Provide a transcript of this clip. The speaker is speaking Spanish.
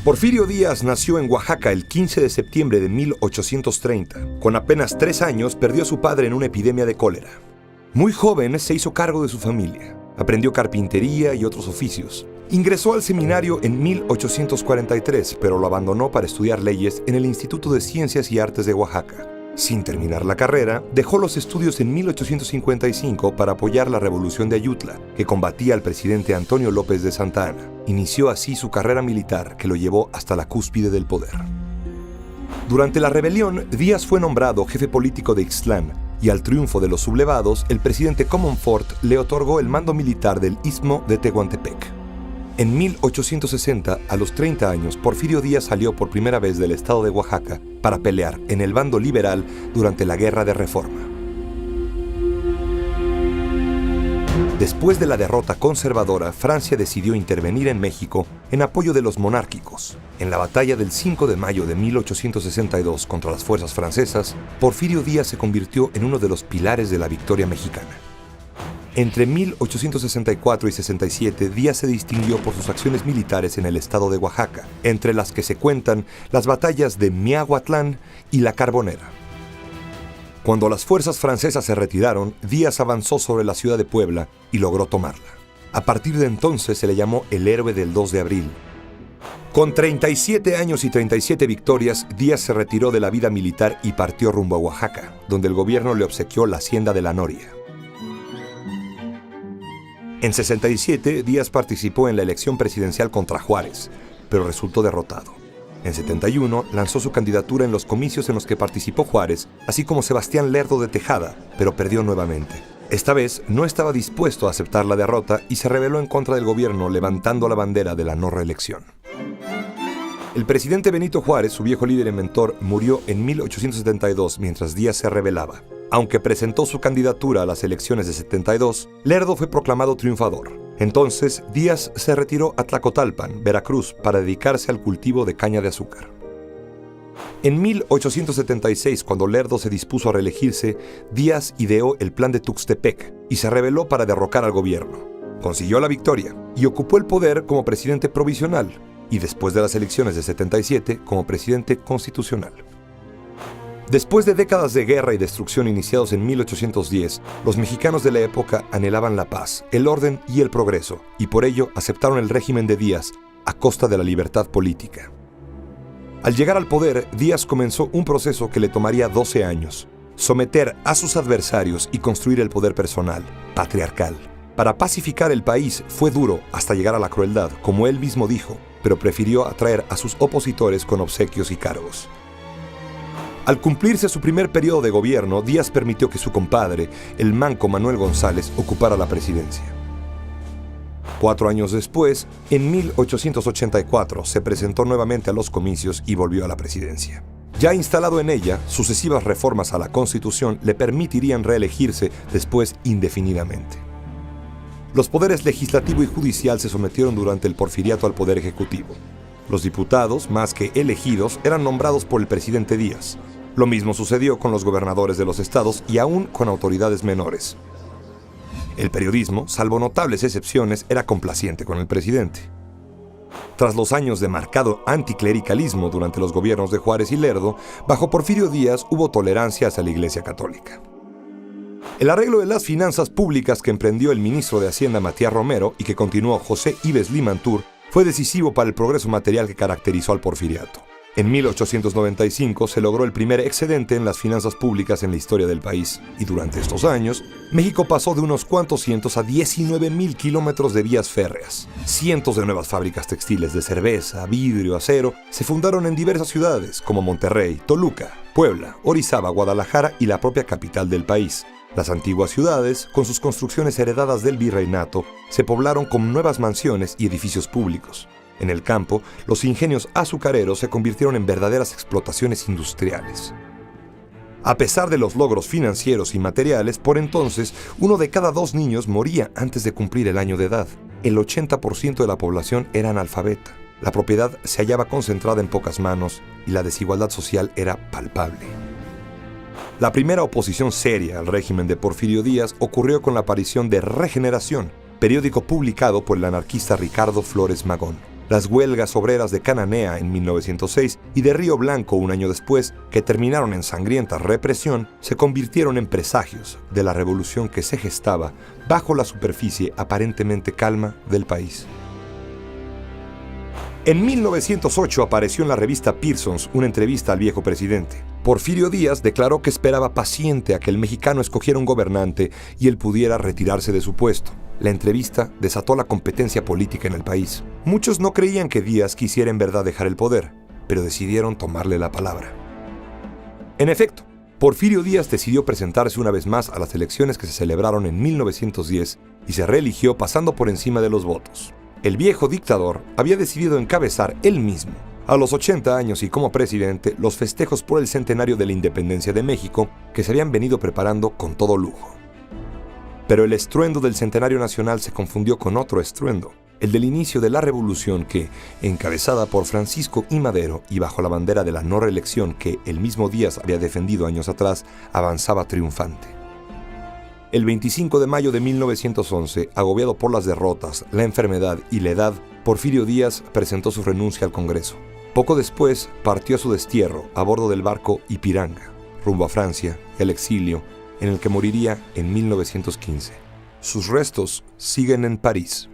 Porfirio Díaz nació en Oaxaca el 15 de septiembre de 1830. Con apenas 3 años perdió a su padre en una epidemia de cólera. Muy joven se hizo cargo de su familia. Aprendió carpintería y otros oficios. Ingresó al seminario en 1843, pero lo abandonó para estudiar leyes en el Instituto de Ciencias y Artes de Oaxaca. Sin terminar la carrera, dejó los estudios en 1855 para apoyar la Revolución de Ayutla, que combatía al presidente Antonio López de Santa Anna. Inició así su carrera militar, que lo llevó hasta la cúspide del poder. Durante la rebelión, Díaz fue nombrado jefe político de Ixtlán, y al triunfo de los sublevados, el presidente Comonfort le otorgó el mando militar del Istmo de Tehuantepec. En 1860, a los 30 años, Porfirio Díaz salió por primera vez del estado de Oaxaca para pelear en el bando liberal durante la Guerra de Reforma. Después de la derrota conservadora, Francia decidió intervenir en México en apoyo de los monárquicos. En la batalla del 5 de mayo de 1862 contra las fuerzas francesas, Porfirio Díaz se convirtió en uno de los pilares de la victoria mexicana. Entre 1864 y 67, Díaz se distinguió por sus acciones militares en el estado de Oaxaca, entre las que se cuentan las batallas de Miahuatlán y La Carbonera. Cuando las fuerzas francesas se retiraron, Díaz avanzó sobre la ciudad de Puebla y logró tomarla. A partir de entonces se le llamó el héroe del 2 de abril. Con 37 años y 37 victorias, Díaz se retiró de la vida militar y partió rumbo a Oaxaca, donde el gobierno le obsequió la hacienda de La Noria. En 67, Díaz participó en la elección presidencial contra Juárez, pero resultó derrotado. En 71, lanzó su candidatura en los comicios en los que participó Juárez, así como Sebastián Lerdo de Tejada, pero perdió nuevamente. Esta vez no estaba dispuesto a aceptar la derrota y se rebeló en contra del gobierno, levantando la bandera de la no reelección. El presidente Benito Juárez, su viejo líder y mentor, murió en 1872 mientras Díaz se rebelaba. Aunque presentó su candidatura a las elecciones de 72, Lerdo fue proclamado triunfador. Entonces, Díaz se retiró a Tlacotalpan, Veracruz, para dedicarse al cultivo de caña de azúcar. En 1876, cuando Lerdo se dispuso a reelegirse, Díaz ideó el Plan de Tuxtepec y se rebeló para derrocar al gobierno. Consiguió la victoria y ocupó el poder como presidente provisional y después de las elecciones de 77 como presidente constitucional. Después de décadas de guerra y destrucción iniciados en 1810, los mexicanos de la época anhelaban la paz, el orden y el progreso, y por ello aceptaron el régimen de Díaz a costa de la libertad política. Al llegar al poder, Díaz comenzó un proceso que le tomaría 12 años: someter a sus adversarios y construir el poder personal, patriarcal. Para pacificar el país fue duro hasta llegar a la crueldad, como él mismo dijo, pero prefirió atraer a sus opositores con obsequios y cargos. Al cumplirse su primer periodo de gobierno, Díaz permitió que su compadre, el manco Manuel González, ocupara la presidencia. 4 años después, en 1884, se presentó nuevamente a los comicios y volvió a la presidencia. Ya instalado en ella, sucesivas reformas a la Constitución le permitirían reelegirse después indefinidamente. Los poderes legislativo y judicial se sometieron durante el porfiriato al poder ejecutivo. Los diputados, más que elegidos, eran nombrados por el presidente Díaz. Lo mismo sucedió con los gobernadores de los estados y aún con autoridades menores. El periodismo, salvo notables excepciones, era complaciente con el presidente. Tras los años de marcado anticlericalismo durante los gobiernos de Juárez y Lerdo, bajo Porfirio Díaz hubo tolerancia hacia la Iglesia Católica. El arreglo de las finanzas públicas que emprendió el ministro de Hacienda Matías Romero y que continuó José Ives Limantur fue decisivo para el progreso material que caracterizó al porfiriato. En 1895 se logró el primer excedente en las finanzas públicas en la historia del país, y durante estos años, México pasó de unos cuantos cientos a 19,000 kilómetros de vías férreas. Cientos de nuevas fábricas textiles de cerveza, vidrio, acero se fundaron en diversas ciudades como Monterrey, Toluca, Puebla, Orizaba, Guadalajara y la propia capital del país. Las antiguas ciudades, con sus construcciones heredadas del virreinato, se poblaron con nuevas mansiones y edificios públicos. En el campo, los ingenios azucareros se convirtieron en verdaderas explotaciones industriales. A pesar de los logros financieros y materiales, por entonces, 1 de cada 2 niños moría antes de cumplir el año de edad. El 80% de la población era analfabeta. La propiedad se hallaba concentrada en pocas manos y la desigualdad social era palpable. La primera oposición seria al régimen de Porfirio Díaz ocurrió con la aparición de Regeneración, periódico publicado por el anarquista Ricardo Flores Magón. Las huelgas obreras de Cananea en 1906 y de Río Blanco un año después, que terminaron en sangrienta represión, se convirtieron en presagios de la revolución que se gestaba bajo la superficie aparentemente calma del país. En 1908 apareció en la revista Pearsons una entrevista al viejo presidente. Porfirio Díaz declaró que esperaba paciente a que el mexicano escogiera un gobernante y él pudiera retirarse de su puesto. La entrevista desató la competencia política en el país. Muchos no creían que Díaz quisiera en verdad dejar el poder, pero decidieron tomarle la palabra. En efecto, Porfirio Díaz decidió presentarse una vez más a las elecciones que se celebraron en 1910 y se reeligió pasando por encima de los votos. El viejo dictador había decidido encabezar él mismo, a los 80 años y como presidente, los festejos por el centenario de la independencia de México que se habían venido preparando con todo lujo. Pero el estruendo del centenario nacional se confundió con otro estruendo, el del inicio de la revolución que, encabezada por Francisco I. Madero y bajo la bandera de la no reelección que el mismo Díaz había defendido años atrás, avanzaba triunfante. El 25 de mayo de 1911, agobiado por las derrotas, la enfermedad y la edad, Porfirio Díaz presentó su renuncia al Congreso. Poco después partió a su destierro a bordo del barco Ipiranga, rumbo a Francia, el exilio, en el que moriría en 1915. Sus restos siguen en París.